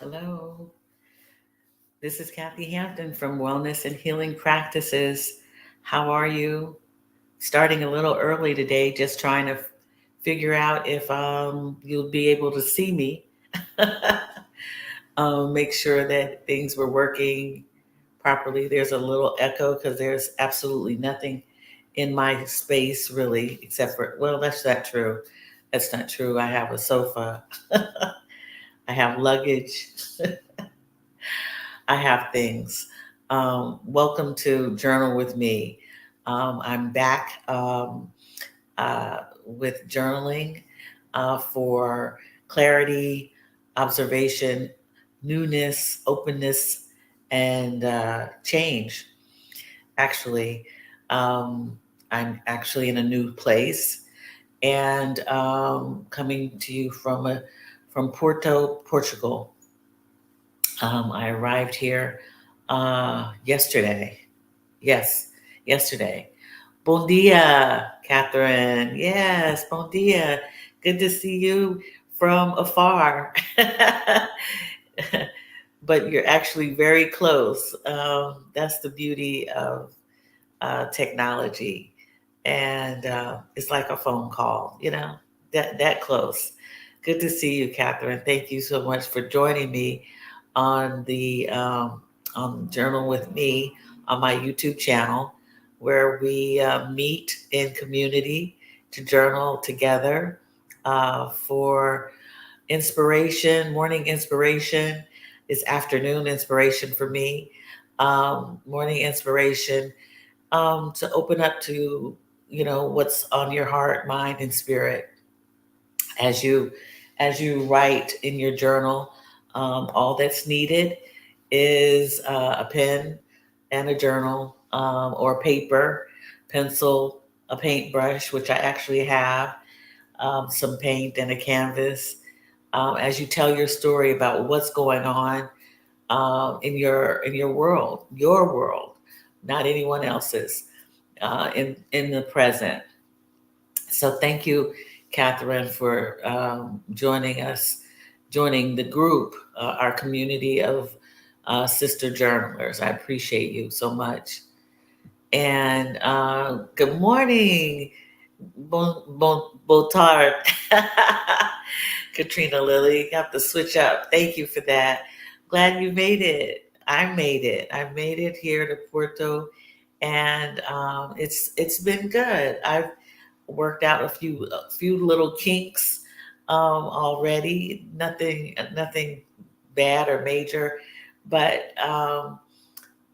Hello, this is Kathy Hampton from Wellness and Healing Practices. How are you? Starting a little early today, just trying to figure out if you'll be able to see me. Make sure that things were working properly. There's a little echo because there's absolutely nothing in my space really, except for, well, that's not true. That's not true. I have a sofa, I have luggage. I have things. Welcome to Journal with Me. I'm back with journaling for clarity, observation, newness, openness, and change. Actually, um, I'm actually in a new place and coming to you from Porto, Portugal. I arrived here yesterday. Yes, yesterday. Bon dia, Catherine. Yes, bon dia. Good to see you from afar. But you're actually very close. That's the beauty of technology. And it's like a phone call, that close. Good to see you, Catherine. Thank you so much for joining me on the on Journal with Me on my YouTube channel, where we meet in community to journal together for inspiration, morning inspiration. Is afternoon inspiration for me. Morning inspiration to open up to what's on your heart, mind, and spirit as you write in your journal. All that's needed is a pen and a journal, or paper, pencil, a paintbrush, which I actually have, some paint and a canvas. As you tell your story about what's going on in your world, not anyone else's, in the present. So thank you, Catherine, for joining the group, our community of sister journalers. I appreciate you so much. And good morning, Botard. Katrina Lilly. You have to switch up. Thank you for that. Glad you made it. I made it. I made it here to Puerto, and it's been good. I've worked out a few little kinks already. Nothing bad or major, but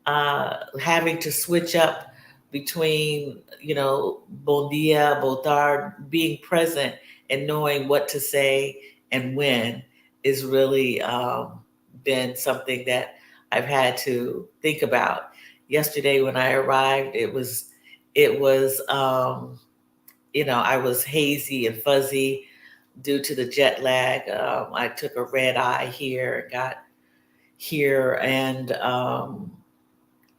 having to switch up between bon dia, botard, being present and knowing what to say and when is really been something that I've had to think about. Yesterday when I arrived, it was I was hazy and fuzzy due to the jet lag. I took a red eye here, got here, and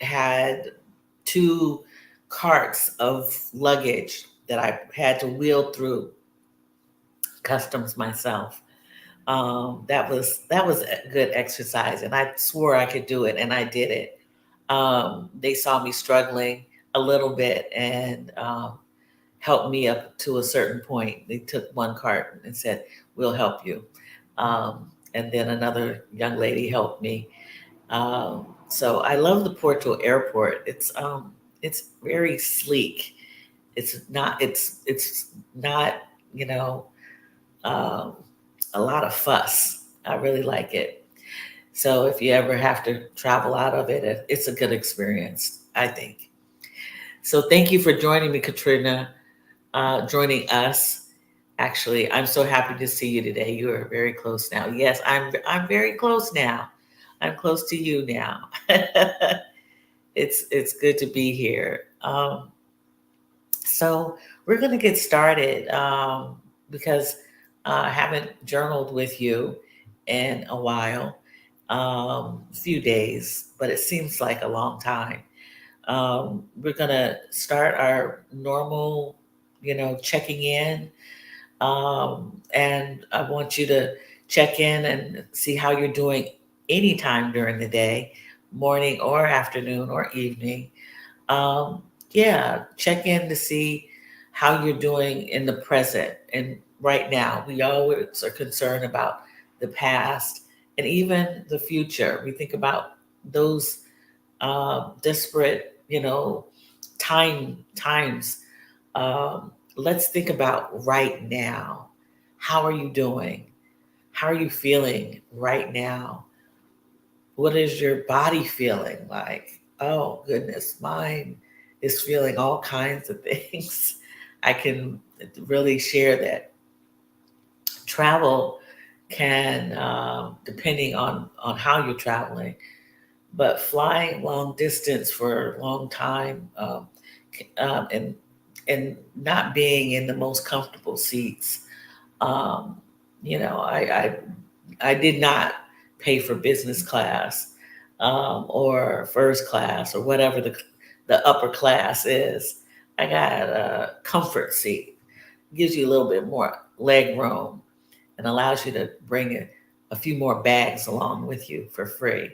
had two carts of luggage that I had to wheel through customs myself. That was a good exercise, and I swore I could do it, and I did it. They saw me struggling a little bit and helped me up to a certain point. They took one cart and said, "We'll help you," and then another young lady helped me. So I love the Porto Airport. It's very sleek. It's not you know um, a lot of fuss. I really like it. So if you ever have to travel out of it, it's a good experience, I think. So thank you for joining me, Katrina. Joining us. Actually, I'm so happy to see you today. You are very close now. Yes, I'm very close now. I'm close to you now. It's good to be here. So we're going to get started because I haven't journaled with you in a while, few days, but it seems like a long time. We're going to start our normal, checking in. And I want you to check in and see how you're doing anytime during the day, morning or afternoon or evening. Um, yeah, check in to see how you're doing in the present and right now. We always are concerned about the past and even the future. We think about those desperate, times. Let's think about right now. How are you doing? How are you feeling right now? What is your body feeling like? Oh, goodness, mine is feeling all kinds of things. I can really share that travel can, depending on how you're traveling, but flying long distance for a long time, and not being in the most comfortable seats. Um, I did not pay for business class, or first class or whatever the upper class is. I got a comfort seat. Gives you a little bit more leg room and allows you to bring a few more bags along with you for free.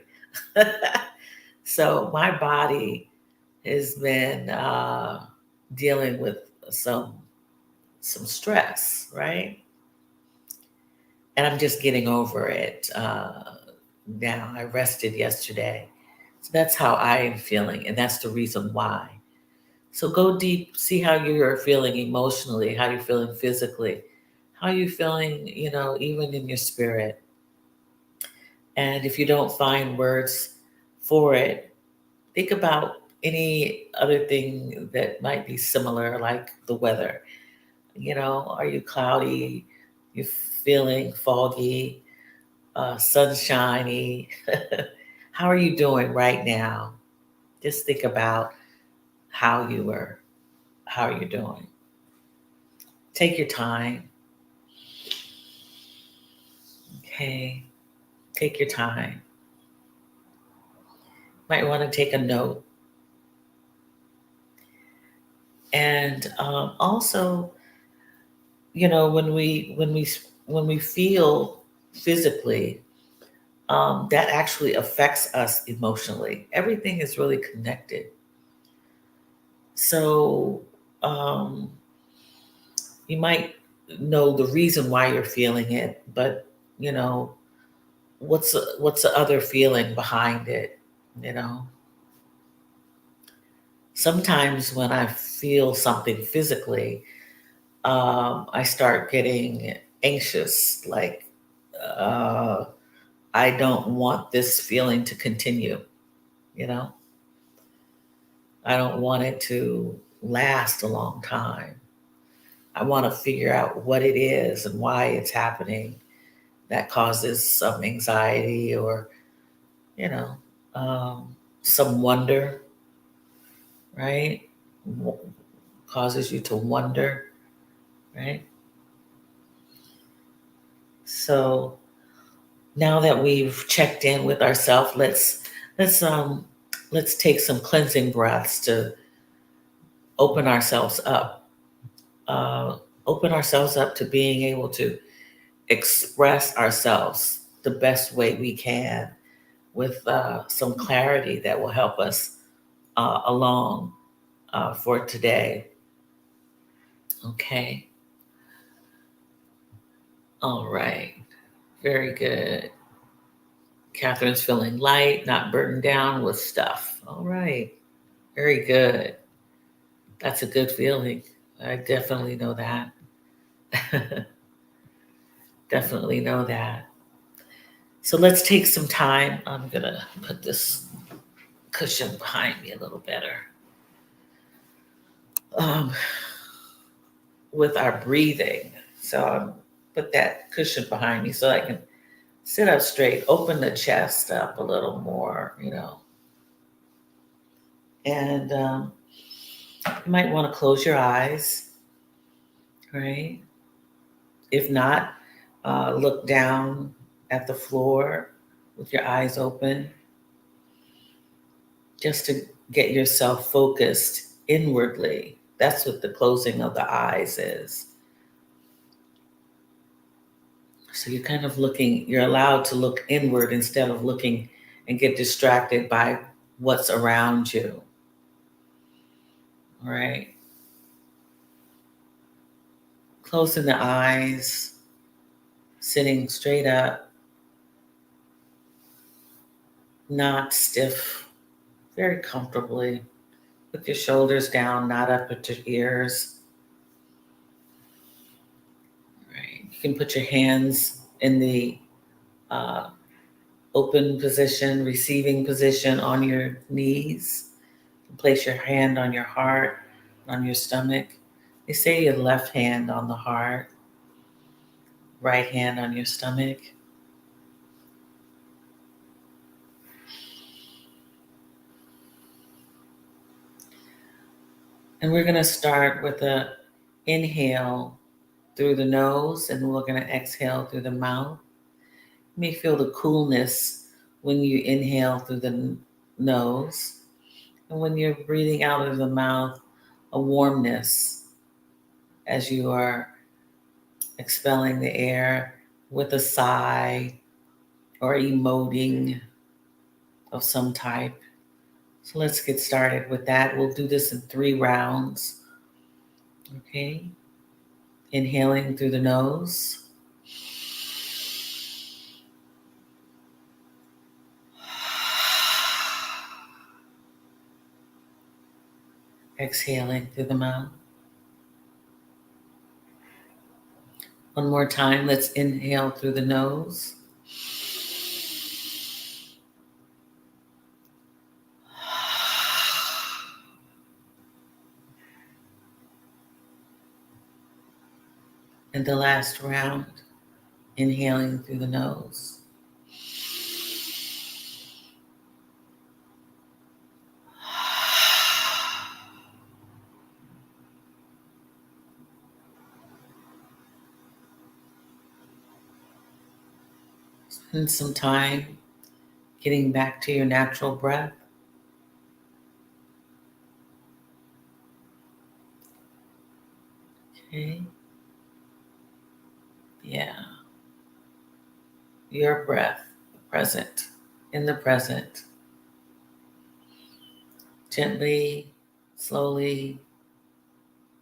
So my body has been dealing with some stress, right? And I'm just getting over it now. I rested yesterday. So that's how I am feeling, and that's the reason why. So go deep, see how you're feeling emotionally, how you're feeling physically, how you're feeling, even in your spirit. And if you don't find words for it, think about any other thing that might be similar, like the weather. Are you cloudy? You feeling foggy? Sunshiny? How are you doing right now? Just think about how you were, how you're doing. Take your time. Okay. Take your time. Might want to take a note. And also, when we feel physically, that actually affects us emotionally. Everything is really connected. So um, you might know the reason why you're feeling it, but you know what's the other feeling behind it? You know, sometimes when I feel something physically, I start getting anxious. Like uh, I don't want this feeling to continue. You know, I don't want it to last a long time. I want to figure out what it is and why it's happening that causes some anxiety or, you know, some wonder, right? Causes you to wonder, right? So now that we've checked in with ourselves, let's um let's take some cleansing breaths to open ourselves up. Uh, Open ourselves up to being able to express ourselves the best way we can with some clarity that will help us along for today. Okay. All right. Very good. Catherine's feeling light, not burdened down with stuff. All right. Very good. That's a good feeling. I definitely know that. Definitely know that. So let's take some time. I'm going to put this cushion behind me a little better. Um, with our breathing. So put that cushion behind me so I can sit up straight, open the chest up a little more, and you might want to close your eyes, right? If not, look down at the floor with your eyes open just to get yourself focused inwardly. That's what the closing of the eyes is. So you're kind of looking, you're allowed to look inward instead of looking and get distracted by what's around you. All right. Closing the eyes, sitting straight up, not stiff, very comfortably, with your shoulders down, not up at your ears. All right. You can put your hands in the uh, open position, receiving position on your knees. Place your hand on your heart, on your stomach. They say your left hand on the heart, right hand on your stomach. And we're going to start with a inhale through the nose, and we're going to exhale through the mouth. You may feel the coolness when you inhale through the nose. And when you're breathing out of the mouth, a warmness as you are expelling the air with a sigh or emoting of some type. So let's get started with that. We'll do this in 3 rounds. Okay. Inhaling through the nose. Exhaling through the mouth. One more time. Let's inhale through the nose. And the last round, inhaling through the nose. Spend some time getting back to your natural breath. Okay. Yeah. Your breath, present, in the present. Gently, slowly,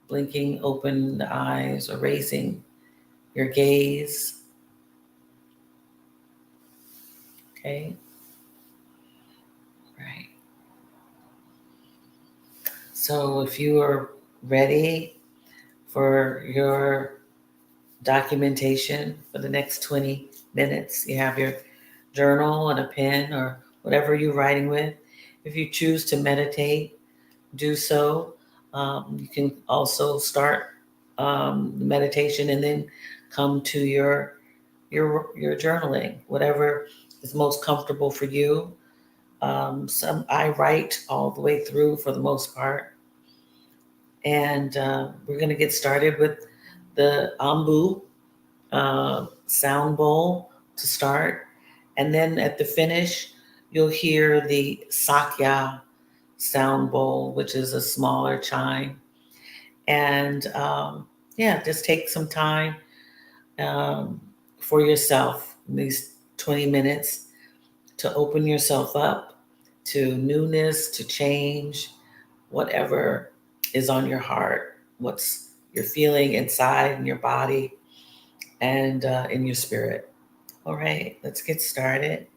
blinking open the eyes or raising your gaze. Okay. Right. So if you are ready for your documentation for the next 20 minutes, you have your journal and a pen or whatever you're writing with. If you choose to meditate, do so. You can also start the meditation and then come to your journaling, whatever is most comfortable for you. Some I write all the way through for the most part, and we're going to get started with the ambu sound bowl to start, and then at the finish, you'll hear the sakya sound bowl, which is a smaller chime. And yeah, just take some time um, for yourself in these 20 minutes to open yourself up to newness, to change, whatever is on your heart, what's you're feeling inside in your body and in your spirit. All right, let's get started.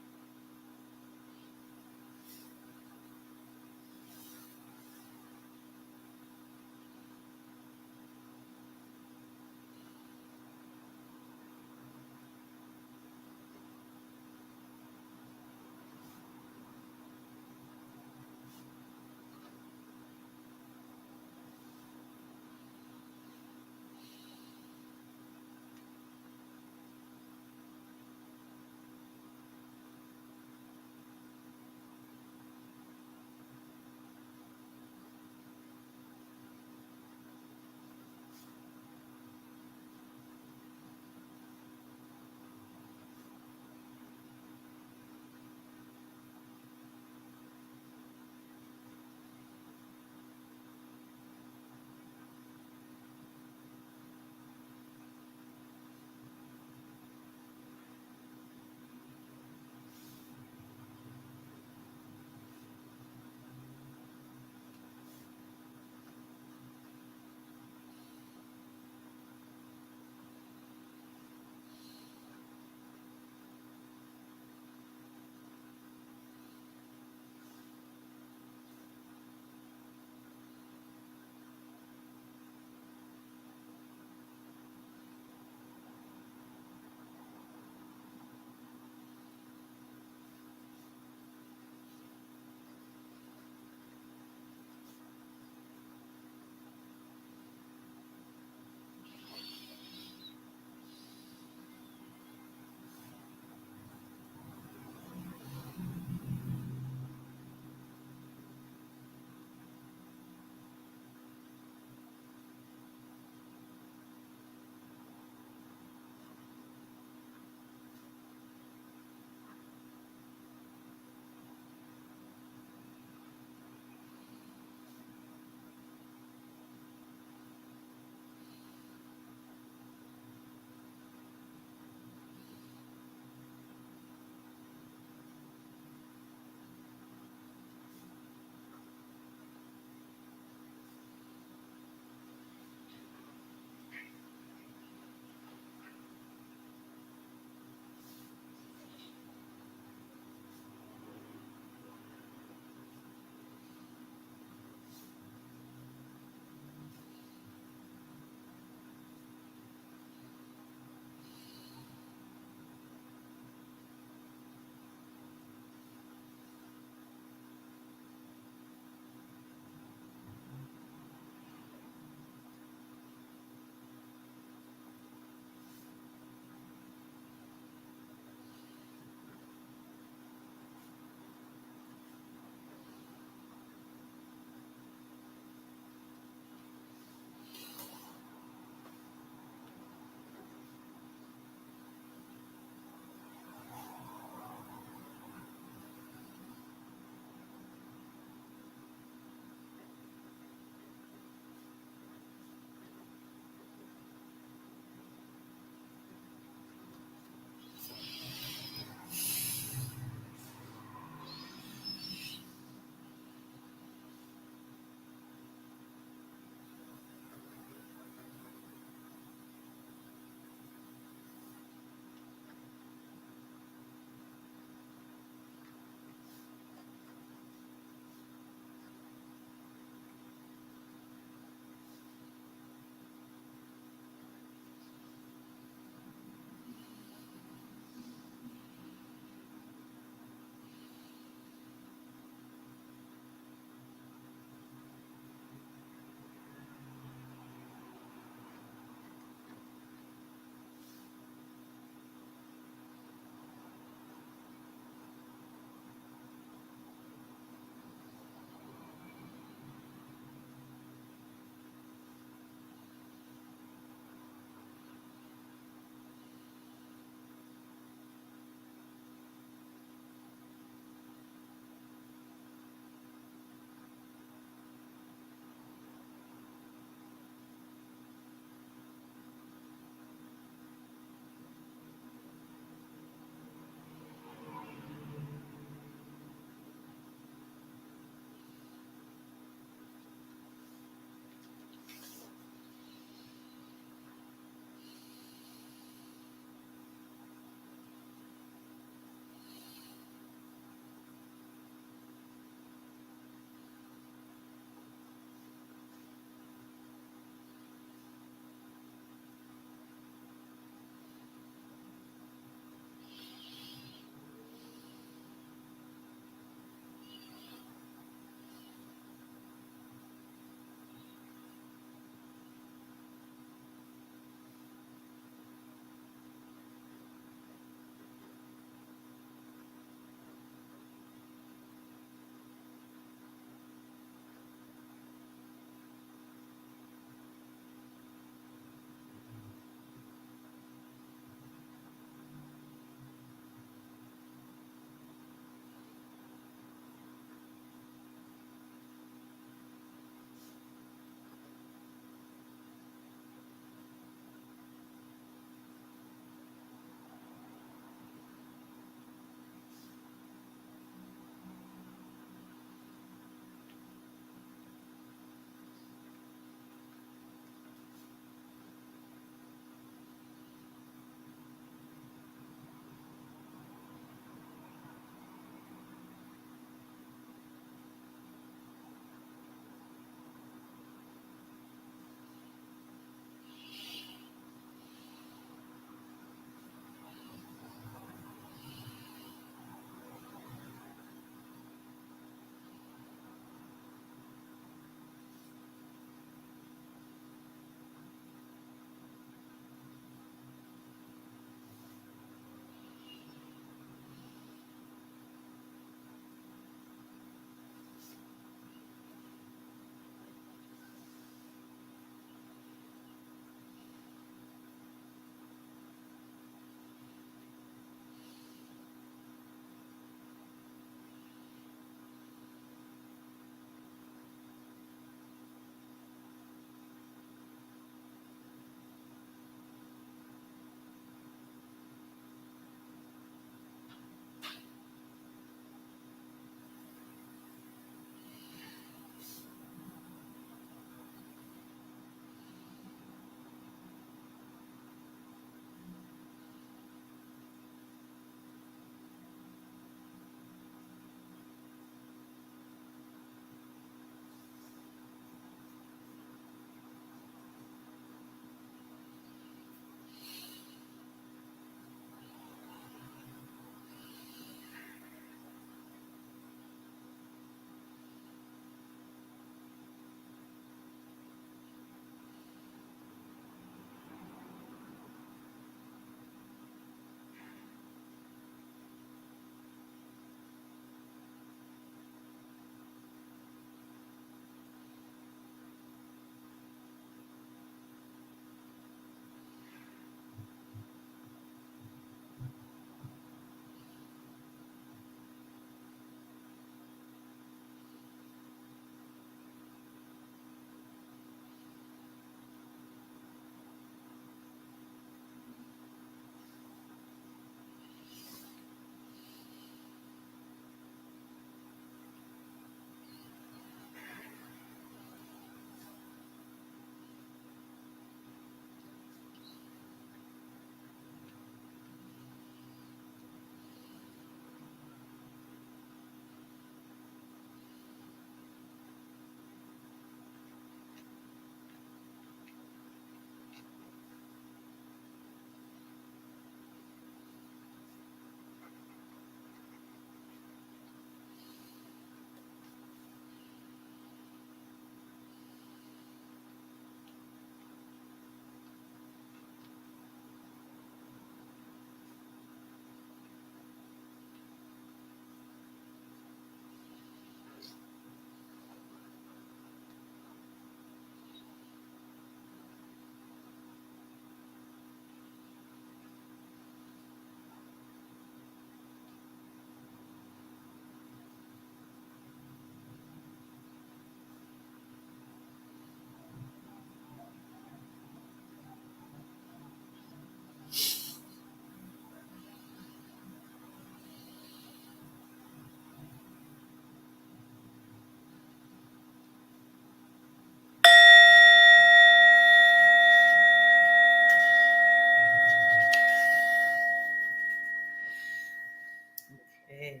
Okay.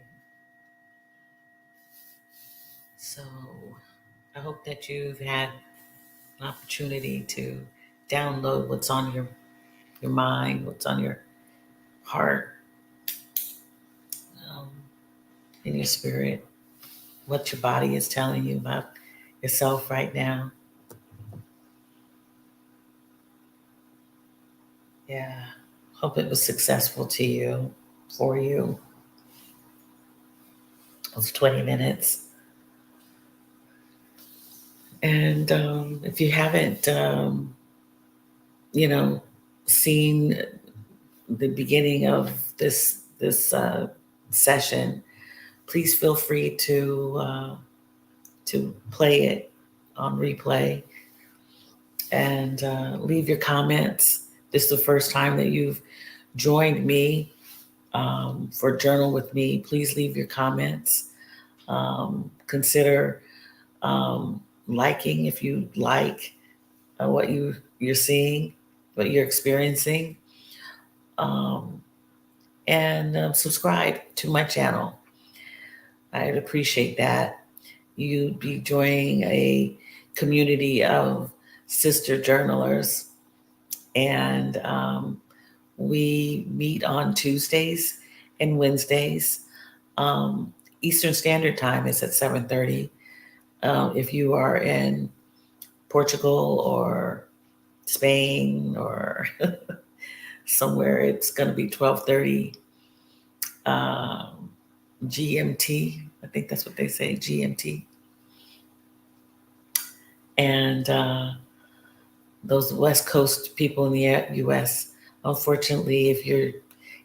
So I hope that you've had an opportunity to download what's on your mind, what's on your heart, um, in your spirit, what your body is telling you about yourself right now. Yeah. Hope it was successful to you, for you. It was 20 minutes. And if you haven't, you know, seen the beginning of this session, please feel free to play it on replay and leave your comments. This is the first time that you've joined me for Journal with Me. Please leave your comments. Consider liking if you like what you're seeing, what you're experiencing, um, and subscribe to my channel. I'd appreciate that. You'd be joining a community of sister journalers, and we meet on Tuesdays and Wednesdays. Um, Eastern Standard Time is at 7:30. If you are in Portugal or Spain or somewhere, it's going to be 12:30 GMT. I think that's what they say, GMT. And those West Coast people in the US, unfortunately, if you're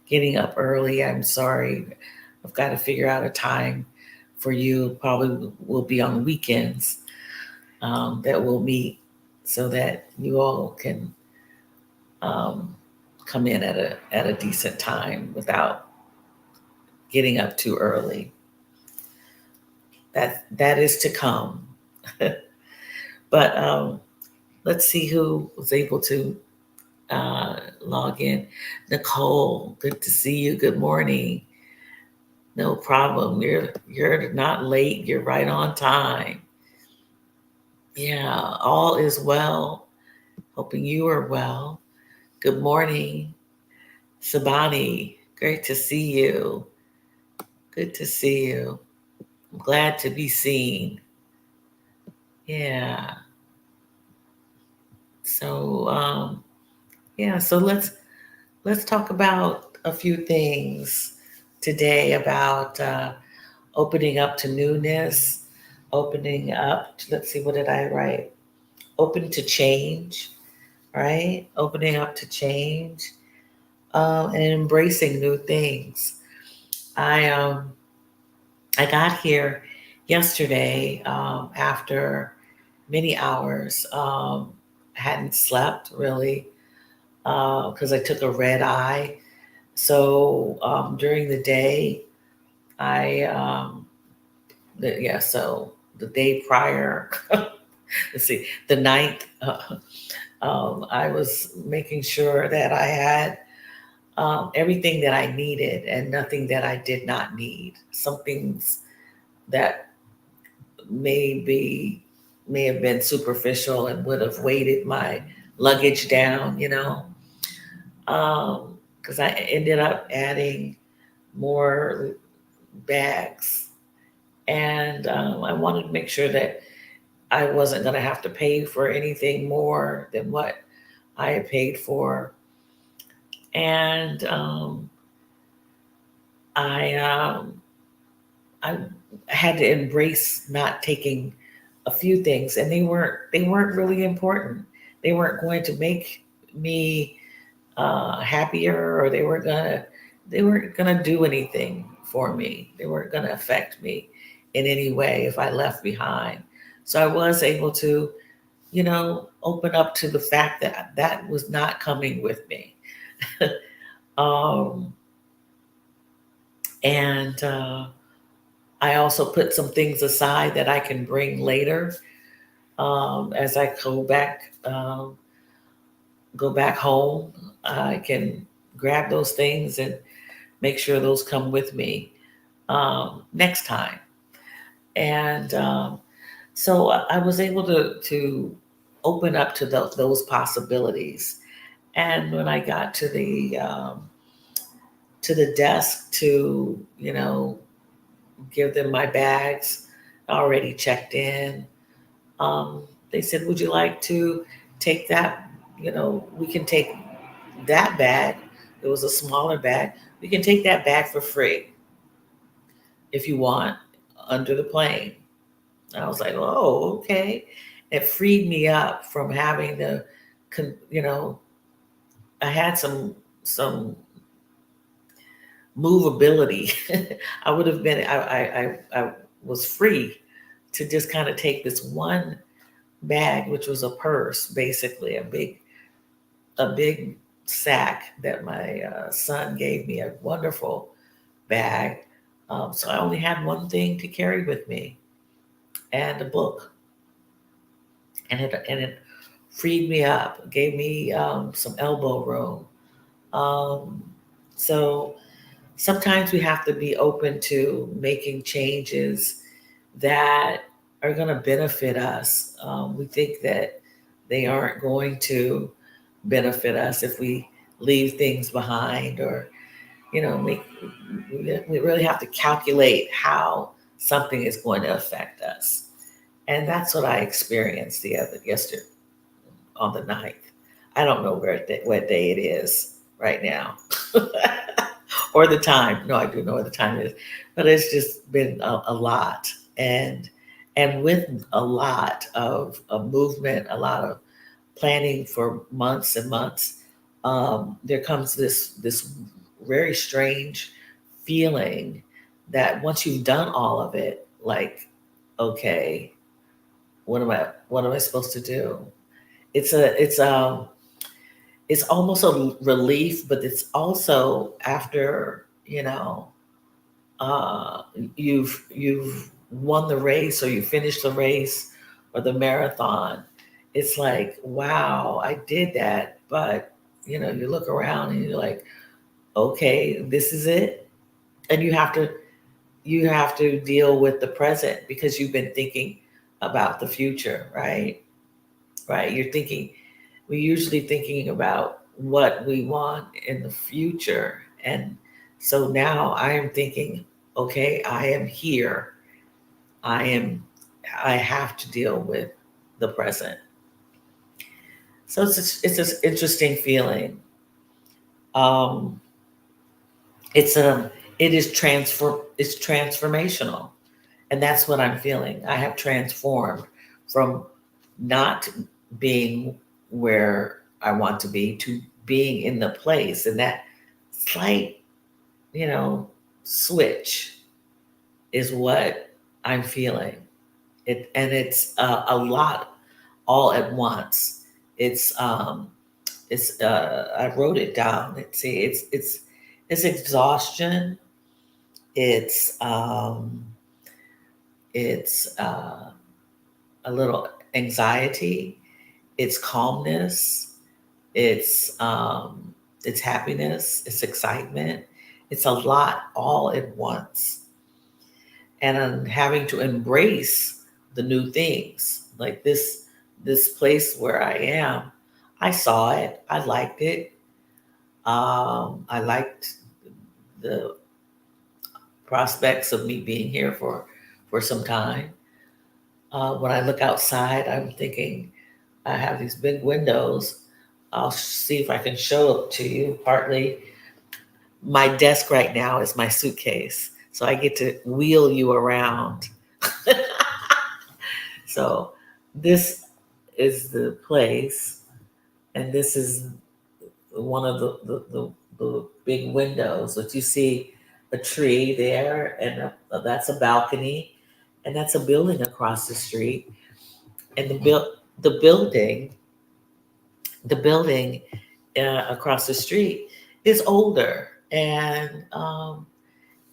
getting up early, I'm sorry. I've got to figure out a time for you. Probably will be on weekends that we'll meet so that you all can um, come in at a decent time without getting up too early. That is to come. But let's see who was able to log in. Nicole, good to see you. Good morning. No problem. You're not late. You're right on time. Yeah, all is well. Hoping you are well. Good morning, Sabani. Great to see you. Good to see you. I'm glad to be seen. Yeah. So yeah, so let's talk about a few things today about opening up to newness, opening up. Let's see, what did I write? Open to change, right? Opening up to change and embracing new things. I I got here yesterday after many hours. Hadn't slept really because I took a red eye. So during the day, I yeah. So the day prior, let's see, the night, I was making sure that I had everything that I needed and nothing that I did not need. Some things that may be may have been superficial and would have weighted my luggage down, because I ended up adding more bags, and I wanted to make sure that I wasn't going to have to pay for anything more than what I had paid for, and I I had to embrace not taking a few things, and they weren't really important. They weren't going to make me happier, or they weren't gonna do anything for me. They weren't gonna affect me in any way if I left behind. So I was able to, open up to the fact that that was not coming with me. um, and I also put some things aside that I can bring later as I go back home. I can grab those things and make sure those come with me. next time. And so I was able to open up to those possibilities. And when I got to the desk to, give them my bags, already checked in, they said, "Would you like to take that? We can take that bag." It was a smaller bag. "We can take that bag for free if you want under the plane." And I was like, "Oh, okay." It freed me up from having to, con- you know, I had some movability. I would have been, I was free to just kind of take this one bag, which was a purse, basically a big sack that my son gave me, a wonderful bag. So I only had one thing to carry with me, and a book, and it freed me up, gave me some elbow room. Um, so sometimes we have to be open to making changes that are going to benefit us. We think that they aren't going to benefit us if we leave things behind, or make, we really have to calculate how something is going to affect us. And that's what I experienced yesterday on the ninth. I don't know what day it is right now. Or the time. No, I do know what the time is, but it's just been a lot, and with a lot of movement, a lot of planning for months and months. There comes this very strange feeling that once you've done all of it, like, okay, what am I supposed to do? It's almost a relief, but it's also after, uh, you've won the race, or you finished the race or the marathon. It's like, wow, I did that. But you look around and you're like, okay, this is it. And you have to deal with the present, because you've been thinking about the future, right? Right. We're usually thinking about what we want in the future. And so now I am thinking, okay, I am here. I am, I have to deal with the present. So it's an interesting feeling. Um, it's it is it's transformational. And that's what I'm feeling. I have transformed from not being where I want to be to being in the place. And that slight, you know, switch is what I'm feeling. And it's a lot all at once. It's I wrote it down. Let's see, it's exhaustion. It's it's a little anxiety. It's calmness. It's um, it's happiness. It's excitement. It's a lot all at once, and I'm having to embrace the new things. Like this place where I am. I saw it. I liked it. I liked the prospects of me being here for some time. When I look outside, I'm thinking I have these big windows. I'll see if I can show it to you. Partly, my desk right now is my suitcase, so I get to wheel you around. So this is the place, and this is one of the big windows. But you see a tree there, and that's a balcony, and that's a building across the street. And the building, the building across the street is older, and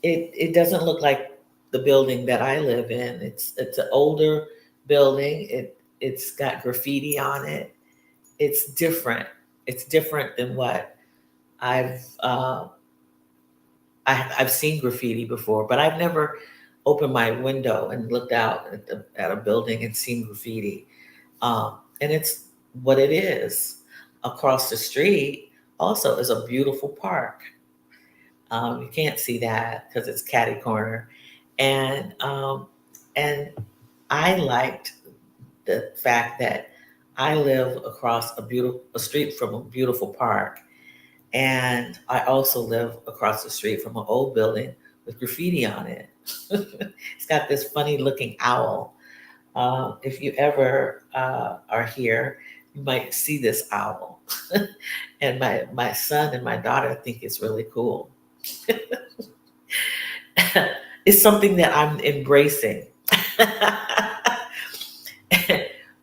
it doesn't look like the building that I live in. It's an older building. It's got graffiti on it. It's different. It's different than what I've I've seen graffiti before, but I've never opened my window and looked out at a building and seen graffiti. And it's what it is. Across the street also is a beautiful park. You can't see that because it's catty corner, and and I liked the fact that I live across a street from a beautiful park, and I also live across the street from an old building with graffiti on it. It's got this funny looking owl. If you ever are here, you might see this owl. And my son and my daughter think it's really cool. It's something that I'm embracing.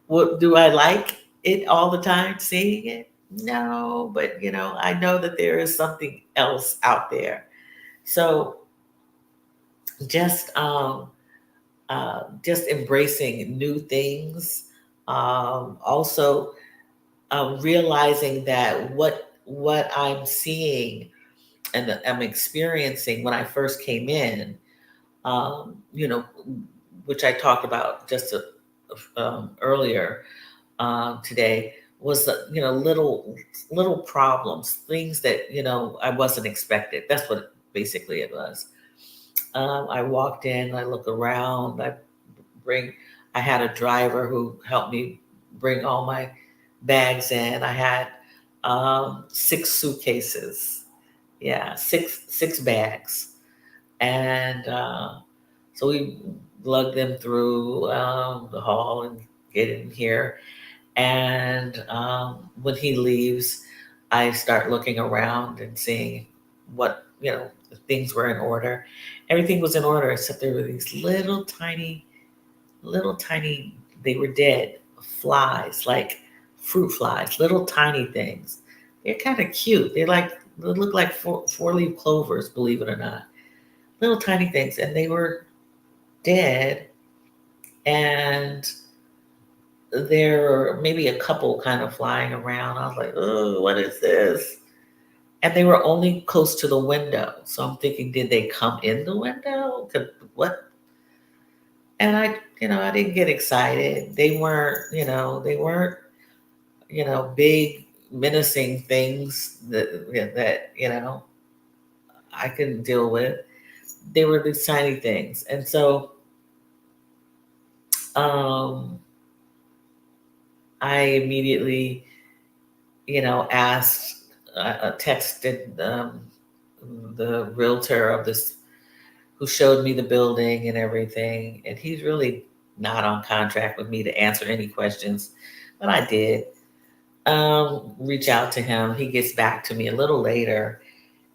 What do I like it all the time seeing it? No, but I know that there is something else out there. So just just embracing new things. Also realizing that what I'm seeing and I'm experiencing when I first came in, um, you know, which I talked about just earlier today, was little problems, things that I wasn't expected. That's what basically it was. I walked in, I look around, bring. I had a driver who helped me bring all my bags in. I had 6 suitcases. Yeah, six bags, and so we lugged them through the hall and get in here. And when he leaves, I start looking around and seeing what if things were in order. Everything was in order except there were these little tiny. They were dead flies, like fruit flies, little tiny things. They're kind of cute. They look like four-leaf clovers, believe it or not. Little tiny things, and they were dead. And there were maybe a couple kind of flying around. I was like, oh, what is this? And they were only close to the window. So I'm thinking, did they come in the window? What? And I didn't get excited. They weren't big menacing things that I couldn't deal with. They were these tiny things. And so um, I immediately, asked, texted the realtor of this who showed me the building and everything. And he's really not on contract with me to answer any questions, but I did reach out to him. He gets back to me a little later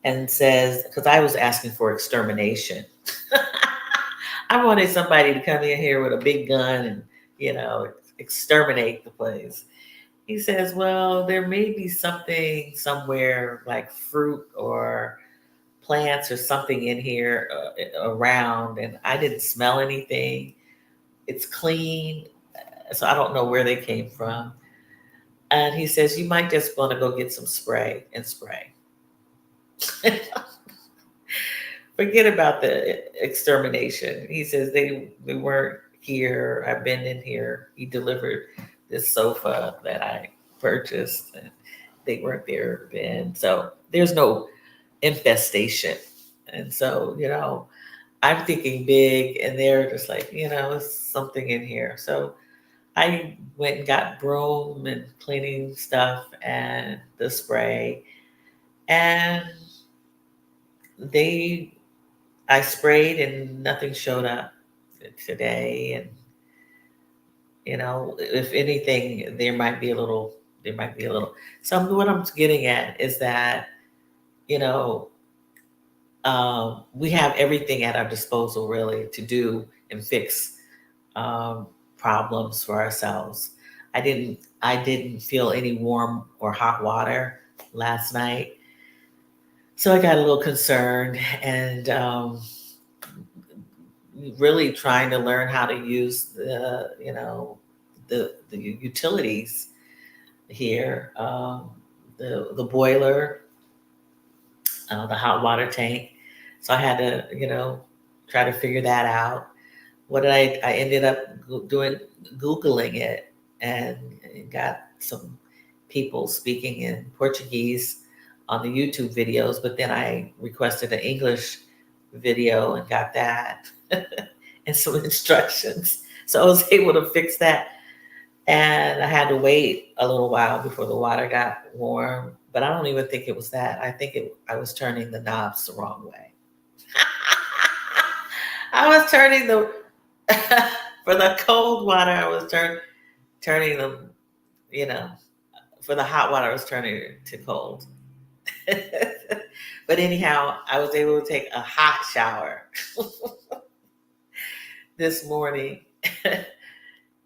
and says, because I was asking for extermination. I wanted somebody to come in here with a big gun and, exterminate the place. He says, well, there may be something somewhere like fruit or plants or something in here around, and I didn't smell anything. It's clean, so I don't know where they came from. And he says, you might just want to go get some spray and spray. Forget about the extermination. He says they weren't here. I've been in here. He delivered this sofa that I purchased, and they weren't there then. So there's no infestation. And so, I'm thinking big, and they're just like, it's something in here. So I went and got broom and cleaning stuff and the spray, and they I sprayed and nothing showed up today. And if anything, there might be a little. So what I'm getting at is that you know we have everything at our disposal really to do and fix um, problems for ourselves. I didn't feel any warm or hot water last night, so I got a little concerned, and really trying to learn how to use the utilities here, the boiler, the hot water tank. So I had to, try to figure that out. What did I ended up doing, Googling it, and got some people speaking in Portuguese on the YouTube videos, but then I requested an English video and got that and some instructions. So I was able to fix that. And I had to wait a little while before the water got warm, but I don't even think it was that. I think I was turning the knobs the wrong way. I was turning the for the cold water. I was turning them, you know, for the hot water. I was turning it to cold. But anyhow, I was able to take a hot shower this morning, and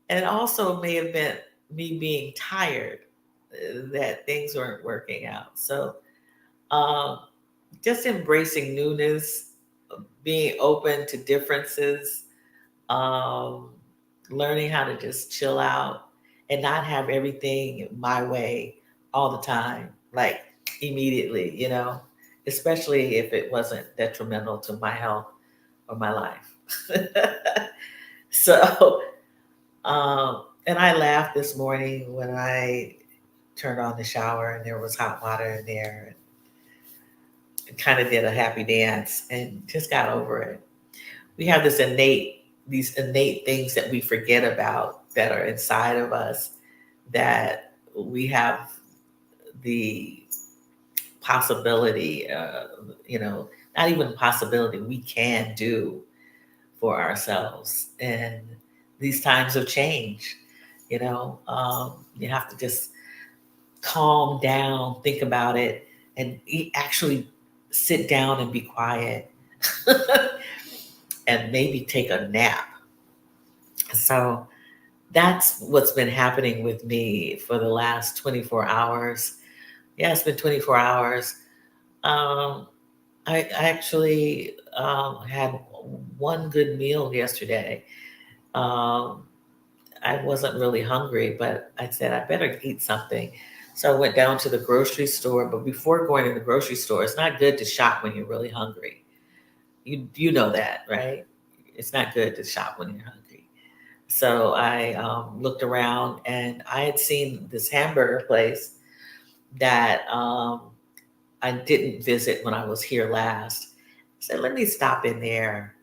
it also may have been me being tired that things weren't working out. So um, just embracing newness, being open to differences, um, learning how to just chill out and not have everything my way all the time, like immediately, especially if it wasn't detrimental to my health or my life. So, and I laughed this morning when I turned on the shower and there was hot water in there, and kind of did a happy dance and just got over it. We have these innate things that we forget about that are inside of us, that we have the possibility, not even possibility, we can do for ourselves. And these times of change, you have to just calm down, think about it, and actually sit down and be quiet and maybe take a nap. So that's what's been happening with me for the last 24 hours. Yeah, it's been 24 hours. Um, I actually had one good meal yesterday. Um, I wasn't really hungry, but I said I better eat something. So I went down to the grocery store. But before going to the grocery store, it's not good to shop when you're really hungry. You know that, right? It's not good to shop when you're hungry. So I looked around and I had seen this hamburger place that I didn't visit when I was here last. I said, let me stop in there.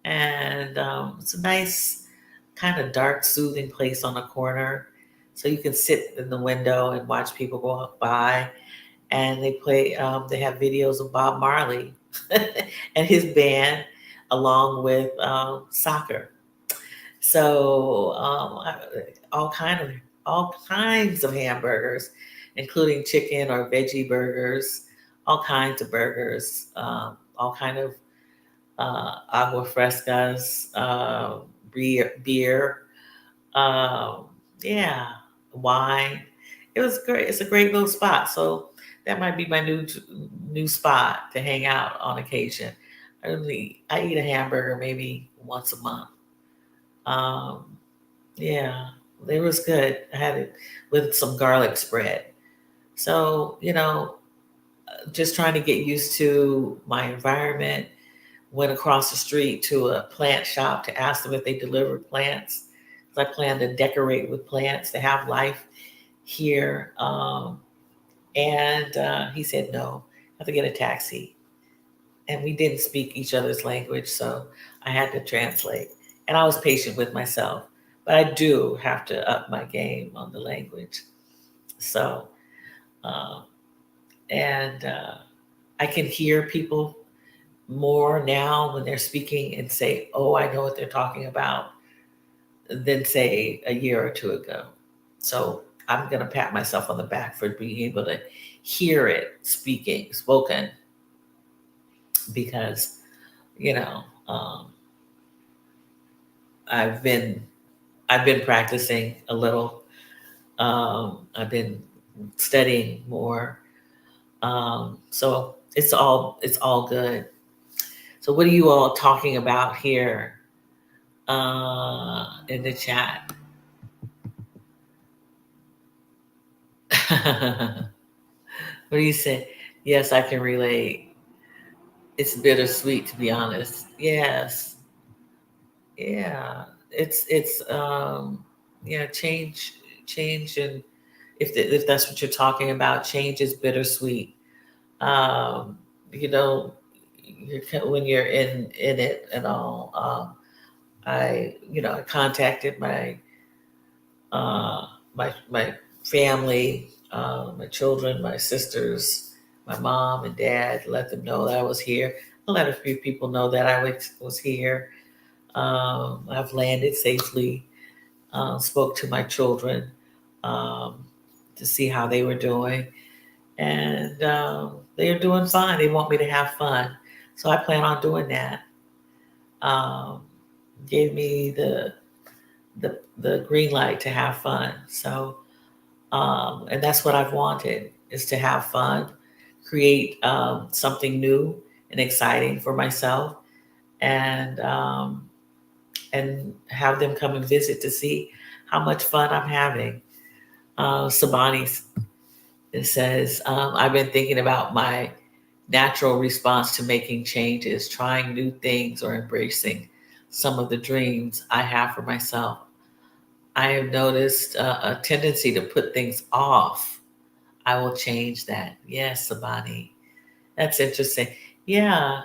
And it's a nice, kind of dark, soothing place on the corner. So you can sit in the window and watch people go by. And they have videos of Bob Marley and his band, along with soccer. So all kinds of hamburgers, including chicken or veggie burgers, all kinds of burgers, all kind of agua frescas, beer, um, yeah, wine. It was great. It's a great little spot. So that might be my new spot to hang out on occasion. I eat a hamburger maybe once a month. Um, yeah, it was good. I had it with some garlic spread. So, just trying to get used to my environment. Went across the street to a plant shop to ask them if they delivered plants. 'Cause I plan to decorate with plants to have life here. And he said, no, I have to get a taxi. And we didn't speak each other's language, so I had to translate. And I was patient with myself, but I do have to up my game on the language. So, um, and I can hear people more now when they're speaking and say, oh, I know what they're talking about, than say a year or two ago. So I'm going to pat myself on the back for being able to hear it spoken, because, you know, um, I've been I've been practicing a little. I've been studying more. So it's all good. So what are you all talking about here in the chat? What do you say? Yes, I can relate. It's bittersweet, to be honest. Yes. Yeah. It's yeah, change, and if that's what you're talking about, change is bittersweet. Um, you know, when you're in it and all. I contacted uh, my family, my children, my sisters, my mom and dad. Let them know that I was here. I let a few people know that I was here. I've landed safely. Spoke to my children um, to see how they were doing, and they are doing fine. They want me to have fun, so I plan on doing that. Um, Gave me the green light to have fun. So, and that's what I've wanted, is to have fun, create something new and exciting for myself, and have them come and visit to see how much fun I'm having. Sabani, it says, I've been thinking about my natural response to making changes, trying new things, or embracing some of the dreams I have for myself. I have noticed a tendency to put things off. I will change that. Yes, Sabani. That's interesting. Yeah.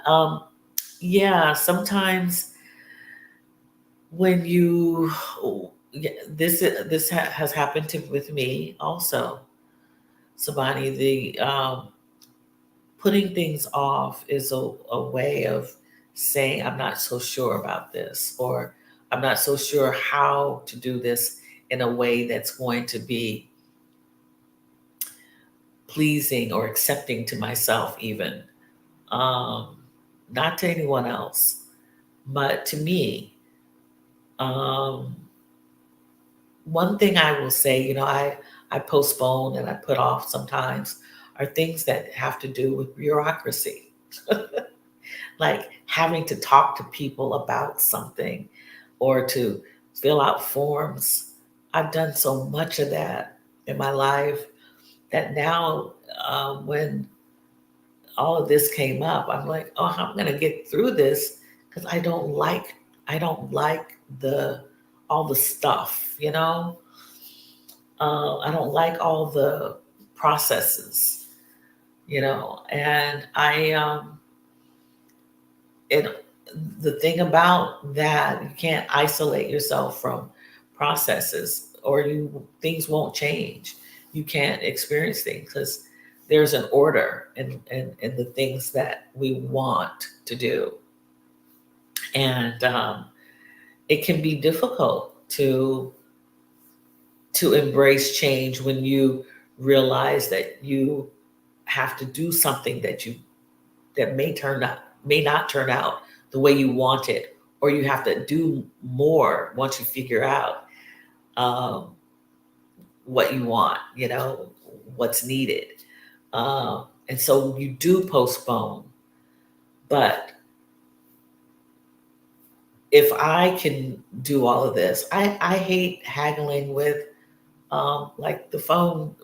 Yeah. Sometimes when you, yeah, has happened with me also, Sabani. The putting things off is a way of saying, I'm not so sure about this, or I'm not so sure how to do this in a way that's going to be pleasing or accepting to myself, even, um, not to anyone else, but to me. um, One thing I will say, I postpone and I put off sometimes, are things that have to do with bureaucracy, like having to talk to people about something, or to fill out forms. I've done so much of that in my life that now, when all of this came up, I'm like, oh, I'm gonna get through this, because I don't like the all the stuff, I don't like all the processes, and it the thing about that, you can't isolate yourself from processes, or things won't change. You can't experience things, because there's an order in the things that we want to do, and it can be difficult to embrace change when you realize that you have to do something that may not turn out the way you want it, or you have to do more once you figure out um, what you want, what's needed. And so you do postpone. But if I can do all of this, I hate haggling with, like the phone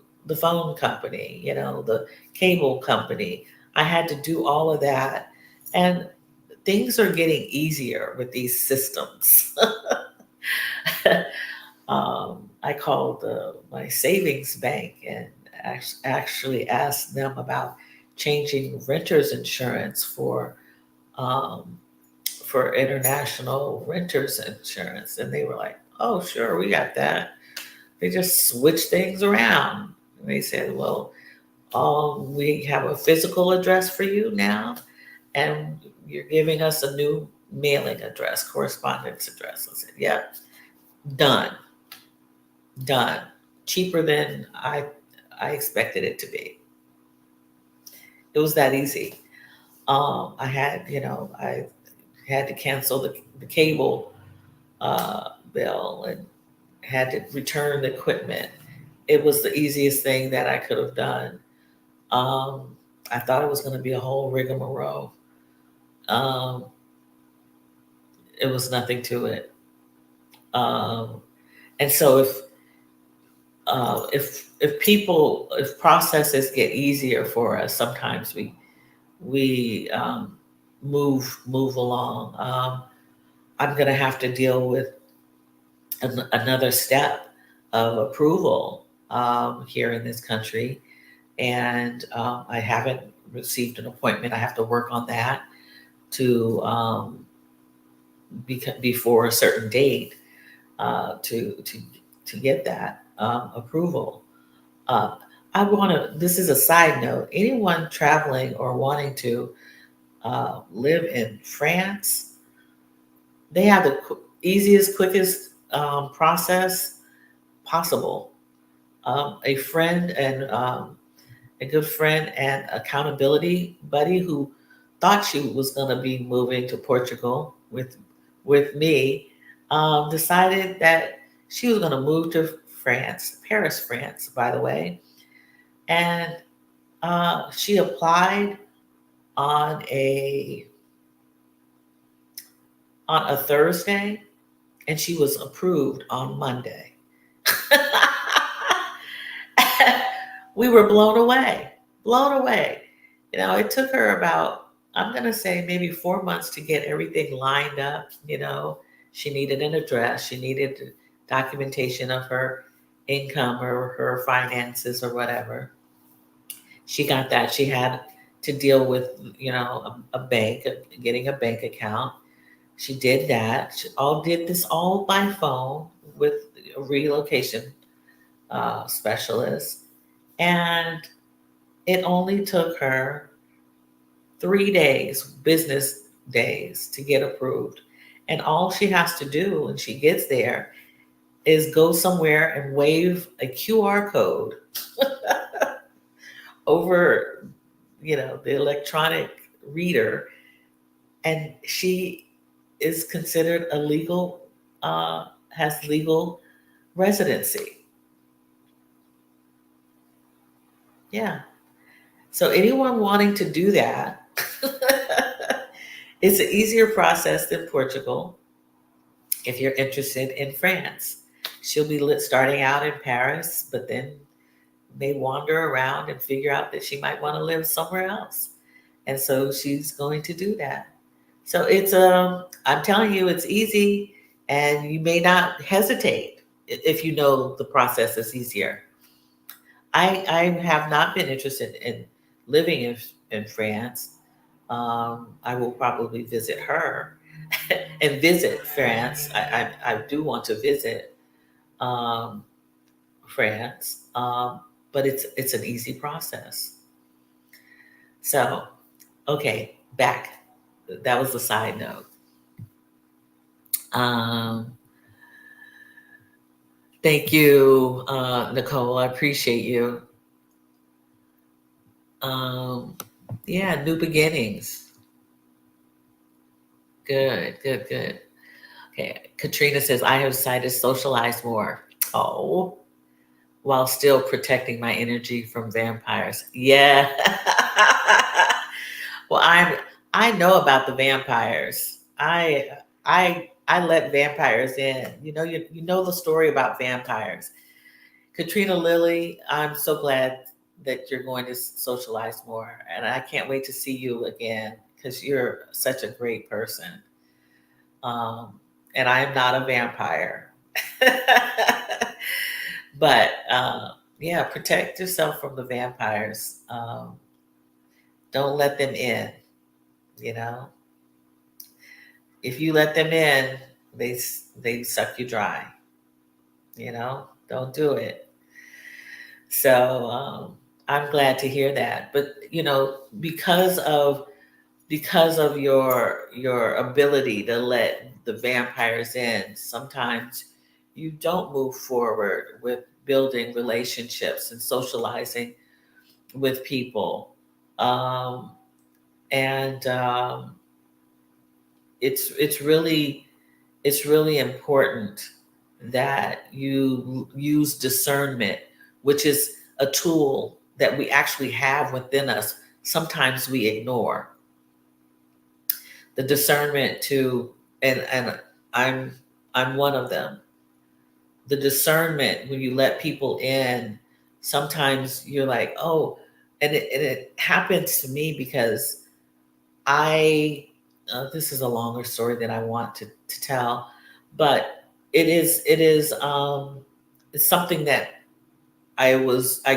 company, the cable company. I had to do all of that, and things are getting easier with these systems. I called my savings bank and actually asked them about changing renters insurance um, for international renters insurance, and they were like, "Oh, sure, we got that." They just switch things around. And they said, well, we have a physical address for you now, and you're giving us a new mailing address, correspondence address. I said, yep, done, done. Cheaper than I expected it to be. It was that easy. I had to cancel the cable bill, and had to return the equipment. It was the easiest thing that I could have done. Um, I thought it was going to be a whole rigmarole. Um, it was nothing to it. Um, and so if processes get easier for us, sometimes we move along. I'm going to have to deal with another step of approval here in this country, and I haven't received an appointment. I have to work on that to before a certain date to get that approval. Uh, I want to. This is a side note. Anyone traveling or wanting to live in France, they have the easiest, quickest process possible. A friend and a good friend and accountability buddy who thought she was going to be moving to Portugal with me decided that she was going to move to France, Paris, France, by the way, and she applied on a Thursday, and she was approved on Monday. We were blown away, blown away. It took her about, I'm going to say, maybe 4 months to get everything lined up. She needed an address, she needed documentation of her income or her finances or whatever. She got that. She had to deal with, a bank, getting a bank account. She did that. She all did this all by phone with a relocation specialist. And it only took her 3 days, business days, to get approved. And all she has to do when she gets there is go somewhere and wave a QR code over, the electronic reader, and she is considered a legal, has legal residency. Yeah. So anyone wanting to do that, it's an easier process than Portugal if you're interested in France. She'll be starting out in Paris, but then may wander around and figure out that she might want to live somewhere else. And so she's going to do that. So I'm telling you, it's easy, and you may not hesitate if you know the process is easier. I have not been interested in living in France. I will probably visit her and visit France. I do want to visit um, France, but it's an easy process. So, okay, back. That was the side note. Um, Thank you, Nicole. I appreciate you. Um, yeah, new beginnings. Good, good, good. Okay, Katrina says, I have decided to socialize more. Oh, while still protecting my energy from vampires. Yeah. Well, I know about the vampires. I let vampires in. You know the story about vampires. Katrina Lilly, I'm so glad that you're going to socialize more, and I can't wait to see you again because you're such a great person. Um, and I am not a vampire, but yeah, protect yourself from the vampires. Don't let them in. You know, if you let them in, they suck you dry. Don't do it. So I'm glad to hear that. But because of your ability to let the vampires in, sometimes you don't move forward with building relationships and socializing with people. Um, and it's really important that you use discernment, which is a tool that we actually have within us. Sometimes we ignore the discernment to, and I'm one of them. The discernment when you let people in, sometimes you're like, oh, and it happens to me because I this is a longer story that I want to tell, but it is it's something that I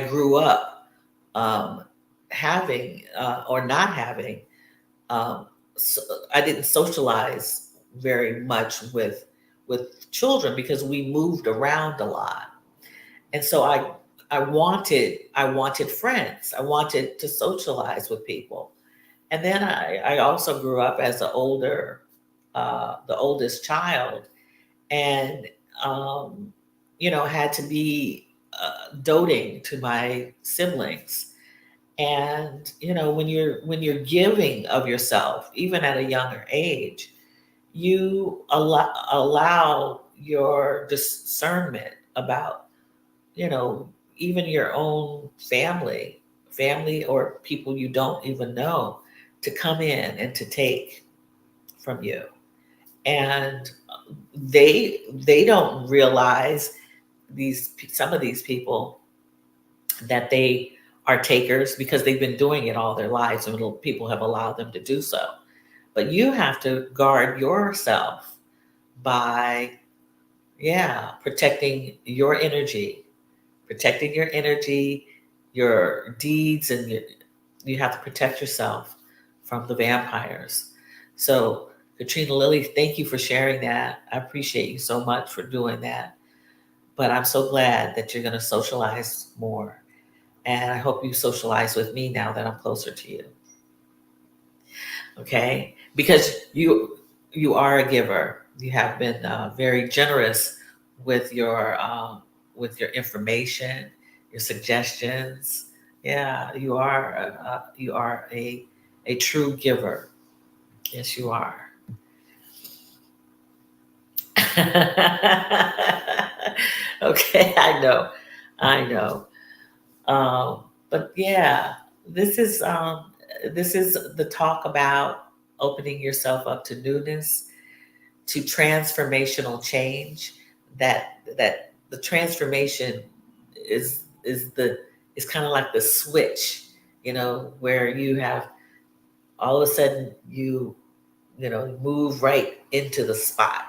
grew up um, having or not having. Um, so I didn't socialize very much with children because we moved around a lot, and so I wanted friends. I wanted to socialize with people, and then I also grew up as the oldest child, and um, had to be doting to my siblings. And when you're giving of yourself, even at a younger age, you allow your discernment about you know even your own family or people you don't even know to come in and to take from you. And they don't realize, these some of these people, that they are takers because they've been doing it all their lives and people have allowed them to do so. But you have to guard yourself by, yeah, protecting your energy, your deeds, and you have to protect yourself from the vampires. So, Katrina Lilly, thank you for sharing that. I appreciate you so much for doing that. But I'm so glad that you're going to socialize more. And I hope you socialize with me now that I'm closer to you. Okay? Because you are a giver. You have been very generous with your information, your suggestions. Yeah, you are a true giver. Yes, you are. Okay, I know. But yeah, this is um, this is the talk about opening yourself up to newness, to transformational change. That the transformation is kind of like the switch, where you have all of a sudden you move right into the spot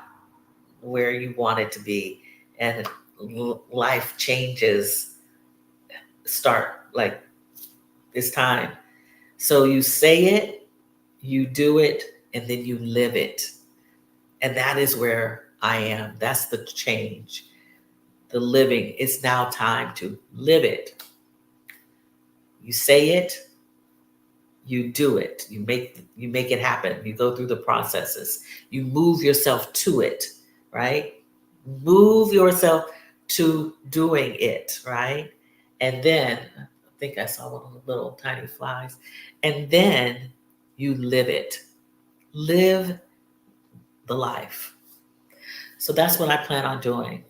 where you want it to be, and life changes start, like, it's time. So you say it, you do it, and then you live it. And that is where I am. That's the change. The living. It's now time to live it. You say it, you do it. You make it happen. You go through the processes. You move yourself to it, right? Move yourself to doing it, right? And then I think I saw one of the little tiny flies. And then you live it. Live the life. So that's what I plan on doing.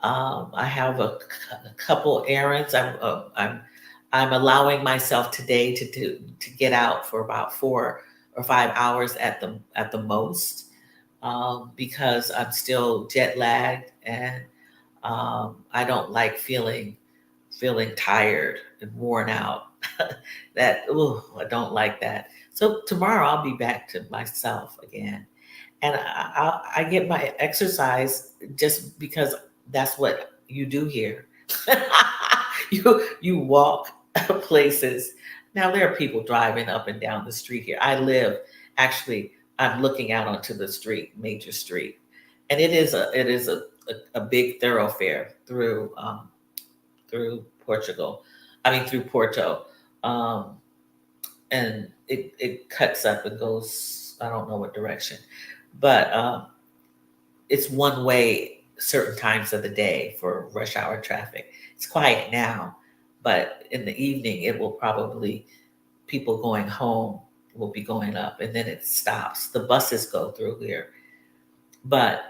I have a couple errands. I'm allowing myself today to get out for about 4 or 5 hours at the most, because I'm still jet lagged, and I don't like feeling tired and worn out. I don't like that. So tomorrow I'll be back to myself again, and I get my exercise just because that's what you do here. You walk places. Now there are people driving up and down the street here. I live, actually, I'm looking out onto the street, major street, and it is a big thoroughfare through Portugal. I mean through Porto. Um, and it cuts up and goes, I don't know what direction, but it's one way certain times of the day for rush hour traffic. It's quiet now, but in the evening it will probably, people going home will be going up, and then it stops. The buses go through here. But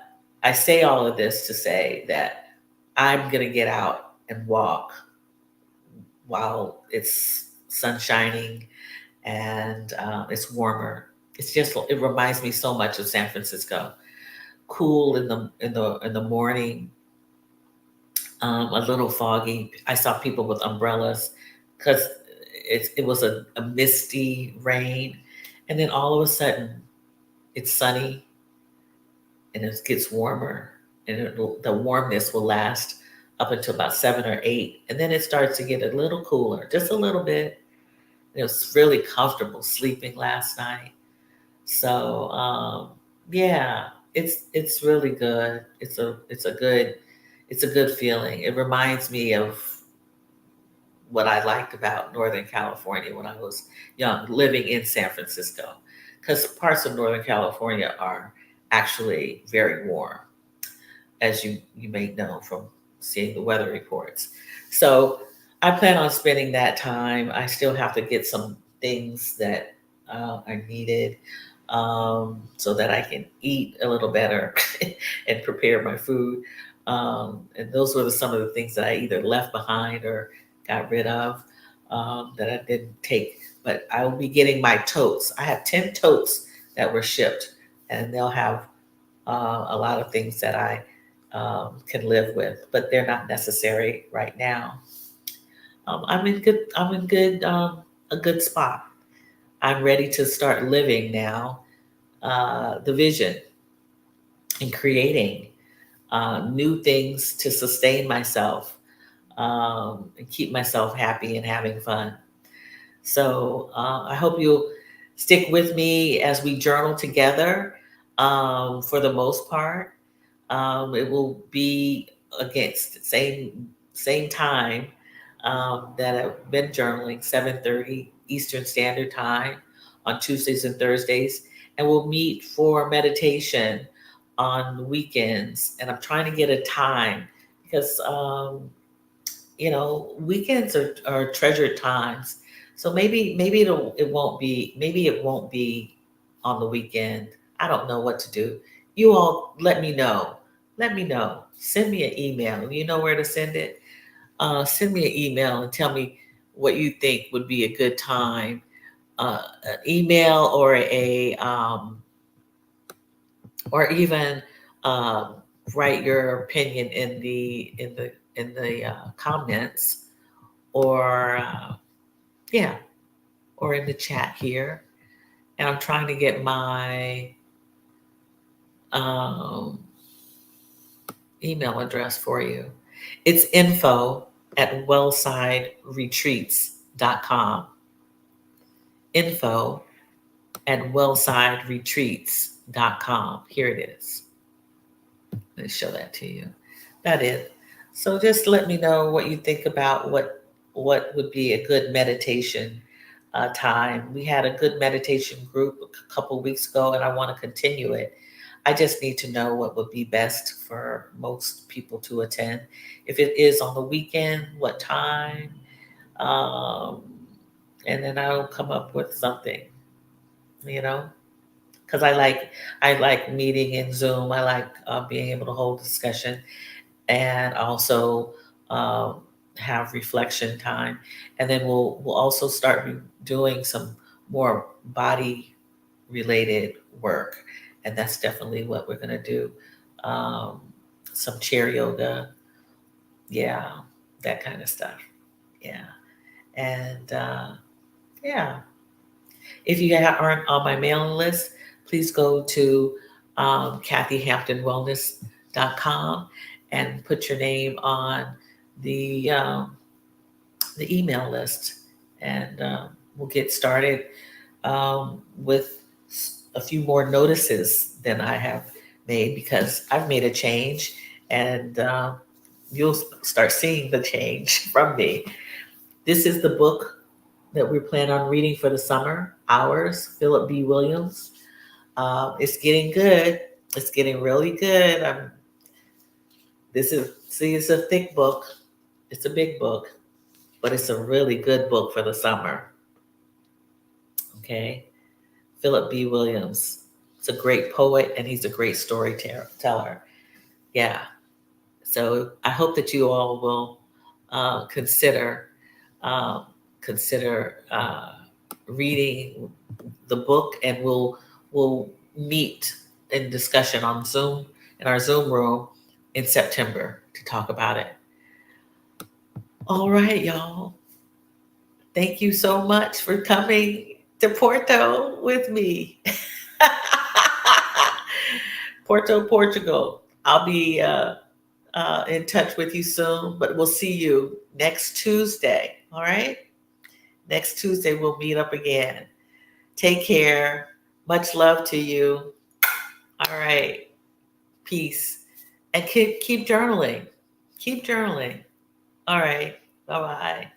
I say all of this to say that I'm going to get out and walk while it's sun shining, and it's warmer. It reminds me so much of San Francisco. Cool in the morning, a little foggy. I saw people with umbrellas because it was a misty rain, and then all of a sudden, it's sunny and it gets warmer, and the warmness will last up until about 7 or 8, and then it starts to get a little cooler, just a little bit. It was really comfortable sleeping last night. So yeah, it's really good. It's a good feeling. It reminds me of what I liked about Northern California when I was young, living in San Francisco, because parts of Northern California are actually very warm, as you may know from seeing the weather reports. So I plan on spending that time. I still have to get some things that are needed, so that I can eat a little better and prepare my food. And those were some of the things that I either left behind or got rid of, that I didn't take. But I will be getting my totes. I have 10 totes that were shipped, and they'll have a lot of things that I can live with, but they're not necessary right now. I'm in good. I'm in good. A good spot. I'm ready to start living now. The vision and creating new things to sustain myself, and keep myself happy and having fun. So I hope you'll stick with me as we journal together. For the most part, it will be against the same time that I've been journaling, 7:30 Eastern Standard Time on Tuesdays and Thursdays, and we'll meet for meditation on weekends. And I'm trying to get a time because weekends are treasured times. So maybe it won't be on the weekend. I don't know what to do. You all let me know. Let me know. Send me an email. You know where to send it. Send me an email and tell me what you think would be a good time. An email or even um, write your opinion in the comments, or yeah, or in the chat here. And I'm trying to get my um, email address for you. It's info@wellsideretreats.com. Info@wellsideretreats.com. Here it is. Let me show that to you. That is. So just let me know what you think about what would be a good meditation time. We had a good meditation group a couple weeks ago, and I want to continue it. I just need to know what would be best for most people to attend. If it is on the weekend, what time, um, and then I'll come up with something. You know, because I like meeting in Zoom. I like being able to hold discussion, and also um, have reflection time. And then we'll also start doing some more body related work, and that's definitely what we're gonna do. Um, some chair yoga, yeah, that kind of stuff. Yeah, and yeah, if you aren't on my mailing list, please go to kathyhamptonwellness.com and put your name on the email list, and we'll get started with a few more notices than I have made, because I've made a change, and you'll start seeing the change from me. This is the book that we plan on reading for the summer, Hours, Philip B. Williams. It's getting good. It's getting really good. It's a thick book. It's a big book, but it's a really good book for the summer. Okay. Philip B. Williams. He's a great poet, and he's a great storyteller. Yeah. So I hope that you all will consider um, reading the book, and we'll meet in discussion on Zoom, in our Zoom room, in September to talk about it. All right, y'all. Thank you so much for coming to Porto with me. Porto, Portugal. I'll be in touch with you soon, but we'll see you next Tuesday. All right? Next Tuesday, we'll meet up again. Take care. Much love to you. All right. Peace. And keep journaling. Keep journaling. All right. Bye bye.